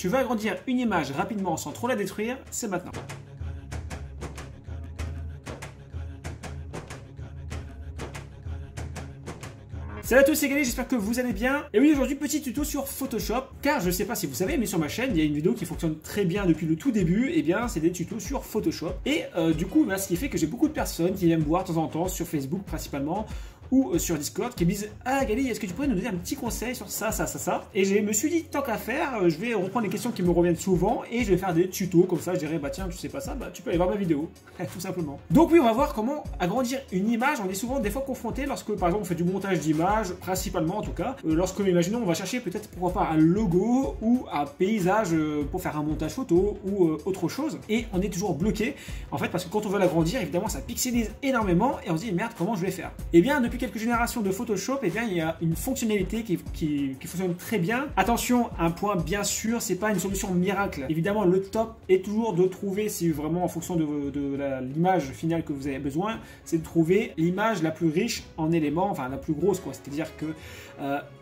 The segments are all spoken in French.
Tu veux agrandir une image rapidement sans trop la détruire, c'est maintenant. Salut à tous, c'est Gali, j'espère que vous allez bien. Et oui, aujourd'hui, petit tuto sur Photoshop, car je ne sais pas si vous savez, mais sur ma chaîne, il y a une vidéo qui fonctionne très bien depuis le tout début, et bien c'est des tutos sur Photoshop. Et du coup, ce qui fait que j'ai beaucoup de personnes qui viennent me voir de temps en temps, sur Facebook principalement, ou sur Discord, qui me disent « Ah Gali, est-ce que tu pourrais nous donner un petit conseil sur ça, ça, ça, ça ?» Et je me suis dit, tant qu'à faire, je vais reprendre les questions qui me reviennent souvent, et je vais faire des tutos, comme ça je dirais « Bah tiens, tu sais pas ça, bah tu peux aller voir ma vidéo. » Tout simplement. Donc oui, on va voir comment agrandir une image. On est souvent des fois confronté lorsque, par exemple, on fait du montage d'images, principalement en tout cas, lorsque, imaginons, on va chercher peut-être, pourquoi pas, un logo, ou un paysage pour faire un montage photo, ou autre chose, et on est toujours bloqué, en fait, parce que quand on veut l'agrandir, évidemment, ça pixelise énormément, et on se dit « Merde, comment je vais faire ?» Et bien, depuis quelques générations de Photoshop, et bien il y a une fonctionnalité qui fonctionne très bien. Attention, un point bien sûr, c'est pas une solution miracle. Évidemment, le top est toujours de trouver, si vraiment en fonction de l'image finale que vous avez besoin, c'est de trouver l'image la plus riche en éléments, enfin la plus grosse quoi. C'est-à-dire que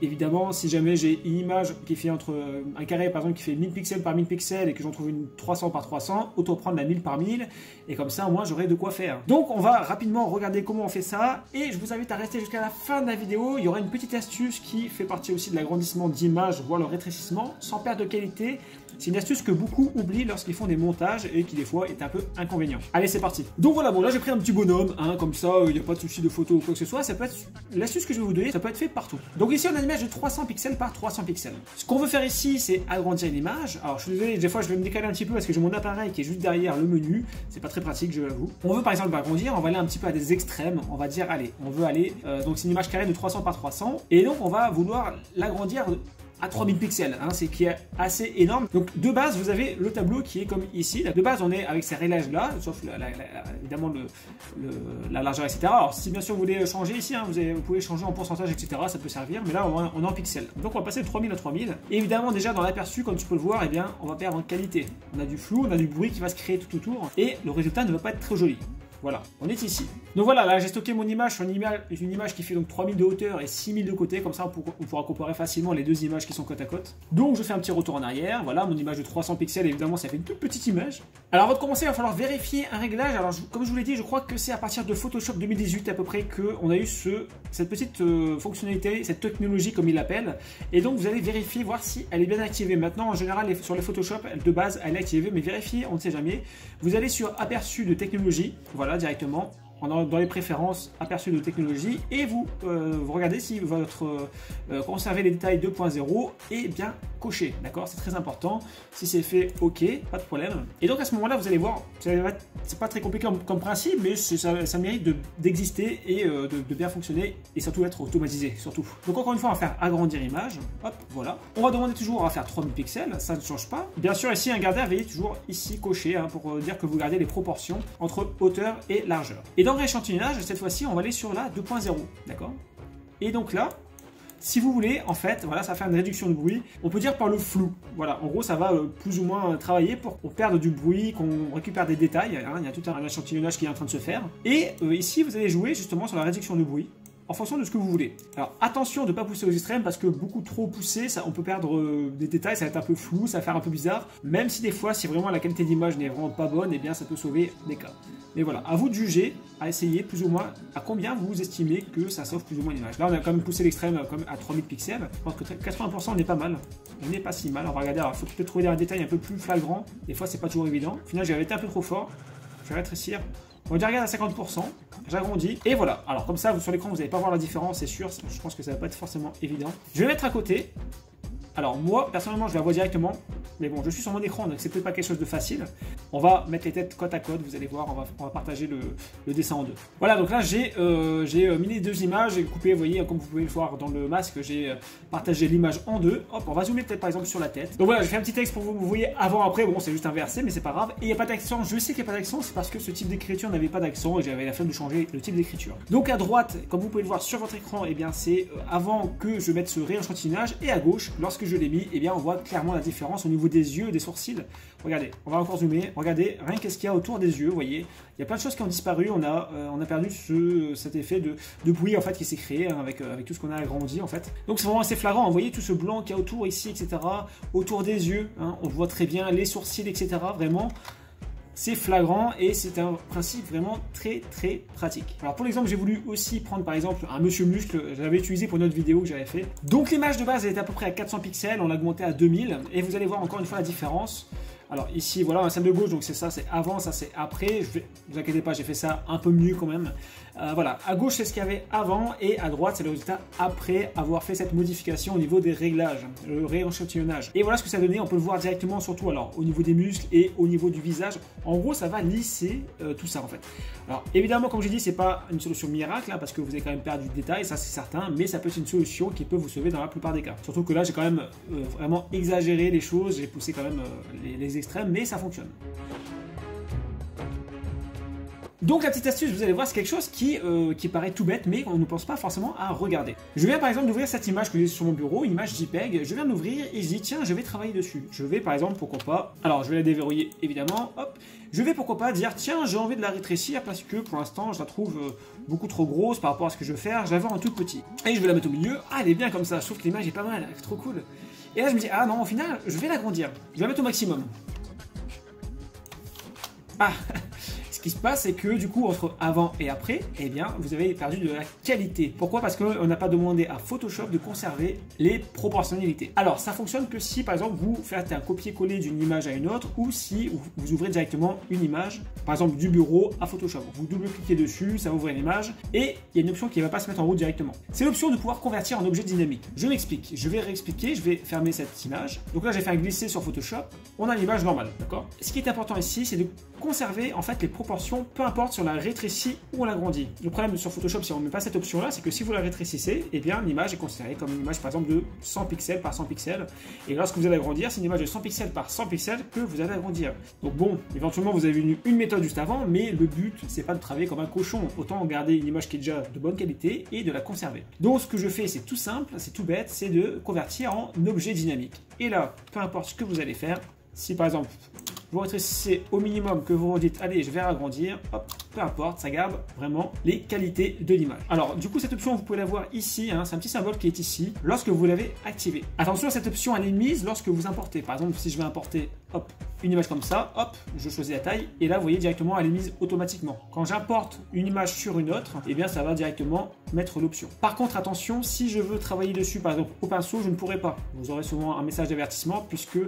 évidemment, si jamais j'ai une image qui fait entre un carré par exemple qui fait 1000 pixels par 1000 pixels et que j'en trouve une 300 par 300, autant prendre la 1000 par 1000 et comme ça au moins j'aurai de quoi faire. Donc on va rapidement regarder comment on fait ça et je vous invite à rester jusqu'à la fin de la vidéo. Il y aura une petite astuce qui fait partie aussi de l'agrandissement d'image, voire le rétrécissement sans perte de qualité. C'est une astuce que beaucoup oublient lorsqu'ils font des montages et qui des fois est un peu inconvénient. Allez, c'est parti. Donc voilà, bon là j'ai pris un petit bonhomme, hein, comme ça, il n'y a pas de souci de photo ou quoi que ce soit. Ça peut être l'astuce que je vais vous donner, ça peut être fait partout. Donc ici on a une image de 300 pixels par 300 pixels. Ce qu'on veut faire ici, c'est agrandir une image. Alors je suis désolé, des fois je vais me décaler un petit peu parce que j'ai mon appareil qui est juste derrière le menu. C'est pas très pratique, je l'avoue. On veut par exemple agrandir, on va aller un petit peu à des extrêmes. On va dire, allez, on veut aller, donc c'est une image carrée de 300 par 300 et donc on va vouloir l'agrandir à 3000 pixels, hein, c'est qui est assez énorme. Donc de base, vous avez le tableau qui est comme ici. De base, on est avec ces réglages là, sauf évidemment la largeur, etc. Alors si bien sûr vous voulez changer ici, hein, vous pouvez changer en pourcentage, etc. Ça peut servir, mais là on est en pixels. Donc on va passer de 3000 à 3000. Et évidemment déjà dans l'aperçu, comme tu peux le voir, eh bien on va perdre en qualité. On a du flou, on a du bruit qui va se créer tout autour, et le résultat ne va pas être très joli. Voilà, on est ici. Donc voilà, là j'ai stocké mon image sur une image qui fait donc 3000 de hauteur et 6000 de côté, comme ça on pourra comparer facilement les deux images qui sont côte à côte. Donc je fais un petit retour en arrière, voilà mon image de 300 pixels, évidemment ça fait une toute petite image. Alors avant de commencer, il va falloir vérifier un réglage. Alors comme je vous l'ai dit, je crois que c'est à partir de Photoshop 2018 à peu près qu'on a eu cette petite fonctionnalité, cette technologie comme il l'appelle. Et donc vous allez vérifier, voir si elle est bien activée. Maintenant en général sur les Photoshop, de base elle est activée, mais vérifiez, on ne sait jamais. Vous allez sur aperçu de technologie, voilà directement. Dans les préférences, aperçu de technologie et vous regardez si votre conserver les détails 2.0 est bien coché, d'accord, c'est très important. Si c'est fait, ok, pas de problème. Et donc à ce moment-là, vous allez voir, c'est pas très compliqué comme principe, mais ça mérite d'exister et de bien fonctionner et surtout être automatisé, surtout. Donc encore une fois, on va faire agrandir image, hop, voilà. On va demander toujours à faire 3000 pixels, ça ne change pas. Bien sûr, ici, un gardien, veillez toujours ici coché hein, pour dire que vous gardez les proportions entre hauteur et largeur. Et dans rééchantillonnage, cette fois-ci, on va aller sur la 2.0, d'accord. Et donc là, si vous voulez, en fait, voilà, ça fait une réduction de bruit. On peut dire par le flou. Voilà, en gros, ça va plus ou moins travailler pour qu'on perde du bruit, qu'on récupère des détails. Hein, il y a tout un échantillonnage qui est en train de se faire. Et ici, vous allez jouer justement sur la réduction de bruit en fonction de ce que vous voulez. Alors attention de ne pas pousser aux extrêmes parce que beaucoup trop poussé, on peut perdre des détails, ça va être un peu flou, ça va faire un peu bizarre. Même si des fois, si vraiment la qualité d'image n'est vraiment pas bonne, eh bien ça peut sauver des cas. Mais voilà, à vous de juger, à essayer plus ou moins à combien vous estimez que ça sauve plus ou moins l'image. Là, on a quand même poussé l'extrême à 3000 pixels. Je pense que 80% on n'est pas mal. On n'est pas si mal. On va regarder. Alors, il faut peut-être trouver un détail un peu plus flagrant. Des fois, c'est pas toujours évident. Au final, j'avais été un peu trop fort. Je vais rétrécir. On va dire regarde à 50%, j'agrandis, et voilà. Alors comme ça, sur l'écran, vous n'allez pas voir la différence, c'est sûr, je pense que ça va pas être forcément évident. Je vais mettre à côté. Alors moi, personnellement, je la vois directement, mais bon, je suis sur mon écran, donc c'est peut-être pas quelque chose de facile. On va mettre les têtes côte à côte, vous allez voir, on va partager le dessin en deux. Voilà, donc là, j'ai mis les deux images, j'ai coupé, vous voyez, comme vous pouvez le voir dans le masque, j'ai partagé l'image en deux. Hop, on va zoomer peut-être par exemple sur la tête. Donc voilà, j'ai fait un petit texte pour vous voyez avant-après, bon, c'est juste inversé, mais c'est pas grave. Et il n'y a pas d'accent, je sais qu'il n'y a pas d'accent, c'est parce que ce type d'écriture n'avait pas d'accent et j'avais la flemme de changer le type d'écriture. Donc à droite, comme vous pouvez le voir sur votre écran, eh bien c'est avant que je mette ce rééchantillonnage, et à gauche, lorsque je l'ai mis, eh bien on voit clairement la différence au niveau niveau des yeux, des sourcils. Regardez, on va encore zoomer. Regardez, rien qu'est-ce qu'il y a autour des yeux, vous voyez. Il y a plein de choses qui ont disparu. On a perdu cet effet de bruit en fait qui s'est créé hein, avec tout ce qu'on a agrandi en fait. Donc c'est vraiment assez flagrant. Vous voyez tout ce blanc qu'il y a autour ici, etc. Autour des yeux, hein, on voit très bien les sourcils, etc. Vraiment. C'est flagrant et c'est un principe vraiment très pratique. Alors pour l'exemple, j'ai voulu aussi prendre par exemple un Monsieur Muscle, j'avais utilisé pour une autre vidéo que j'avais fait. Donc l'image de base elle était à peu près à 400 pixels, on l'a augmenté à 2000 et vous allez voir encore une fois la différence. Alors ici voilà, celle de gauche, donc c'est ça, c'est avant, ça c'est après. Ne vous inquiétez pas, j'ai fait ça un peu mieux quand même. Voilà, à gauche c'est ce qu'il y avait avant et à droite c'est le résultat après avoir fait cette modification au niveau des réglages, le rééchantillonnage. Et voilà ce que ça a donné, on peut le voir directement surtout alors au niveau des muscles et au niveau du visage. En gros ça va lisser tout ça en fait. Alors évidemment comme j'ai dit c'est pas une solution miracle hein, parce que vous avez quand même perdu du détail, ça c'est certain, mais ça peut être une solution qui peut vous sauver dans la plupart des cas. Surtout que là j'ai quand même vraiment exagéré les choses, j'ai poussé quand même les extrêmes, mais ça fonctionne. Donc la petite astuce, vous allez voir, c'est quelque chose qui paraît tout bête, mais on ne pense pas forcément à regarder. Je viens par exemple d'ouvrir cette image que j'ai sur mon bureau, une image JPEG, je viens d'ouvrir et je dis tiens, je vais travailler dessus. Je vais par exemple, pourquoi pas, alors je vais la déverrouiller évidemment, hop, je vais pourquoi pas dire tiens, j'ai envie de la rétrécir parce que pour l'instant je la trouve beaucoup trop grosse par rapport à ce que je veux faire, je la veux en tout petit. Et je vais la mettre au milieu, ah elle est bien comme ça, je trouve que l'image est pas mal, c'est trop cool. Et là je me dis ah non, au final, je vais l'agrandir, je vais la mettre au maximum. Ah ce qui se passe, c'est que du coup, entre avant et après, eh bien, vous avez perdu de la qualité. Pourquoi? Parce qu'on n'a pas demandé à Photoshop de conserver les proportionnalités. Alors, ça fonctionne que si, par exemple, vous faites un copier-coller d'une image à une autre ou si vous ouvrez directement une image, par exemple, du bureau à Photoshop. Vous double-cliquez dessus, ça ouvre une image et il y a une option qui ne va pas se mettre en route directement. C'est l'option de pouvoir convertir en objet dynamique. Je m'explique. Je vais réexpliquer. Je vais fermer cette image. Donc là, j'ai fait un glisser sur Photoshop. On a l'image normale, d'accord? Ce qui est important ici, c'est de conserver en fait les proportions, peu importe si on la rétrécit ou on l'agrandit. Le problème sur Photoshop, si on ne met pas cette option là, c'est que si vous la rétrécissez, eh bien l'image est considérée comme une image par exemple de 100 pixels par 100 pixels. Et lorsque vous allez agrandir, c'est une image de 100 pixels par 100 pixels que vous allez agrandir. Donc bon, éventuellement vous avez une méthode juste avant, mais le but c'est pas de travailler comme un cochon. Autant garder une image qui est déjà de bonne qualité et de la conserver. Donc ce que je fais, c'est tout simple, c'est tout bête, c'est de convertir en objet dynamique. Et là, peu importe ce que vous allez faire, si par exemple vous rétrécissez au minimum, que vous redites allez je vais agrandir, hop, peu importe, ça garde vraiment les qualités de l'image. Alors du coup cette option vous pouvez la voir ici, hein, c'est un petit symbole qui est ici lorsque vous l'avez activé. Attention, cette option elle est mise lorsque vous importez. Par exemple si je vais importer hop, une image comme ça, hop, je choisis la taille et là vous voyez directement elle est mise automatiquement. Quand j'importe une image sur une autre, et eh bien ça va directement mettre l'option. Par contre attention, si je veux travailler dessus par exemple au pinceau, je ne pourrai pas. Vous aurez souvent un message d'avertissement puisque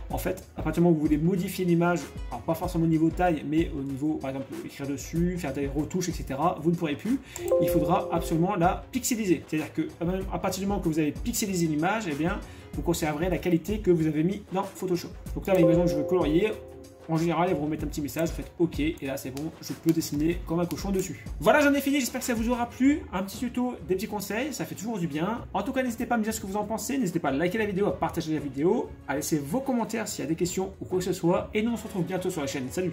en fait à partir du moment où vous voulez modifier l'image, alors pas forcément au niveau taille mais au niveau par exemple écrire dessus, faire des retouches etc, vous ne pourrez plus. Il faudra absolument la pixeliser. C'est-à-dire que à partir du moment que vous avez pixelisé l'image, et eh bien vous conserverez la qualité que vous avez mis dans Photoshop. Donc là, imaginons que je veux colorier. En général, ils vont mettre un petit message, vous faites OK, et là c'est bon, je peux dessiner comme un cochon dessus. Voilà, j'en ai fini, j'espère que ça vous aura plu. Un petit tuto, des petits conseils, ça fait toujours du bien. En tout cas, n'hésitez pas à me dire ce que vous en pensez, n'hésitez pas à liker la vidéo, à partager la vidéo, à laisser vos commentaires s'il y a des questions ou quoi que ce soit. Et nous, on se retrouve bientôt sur la chaîne. Salut!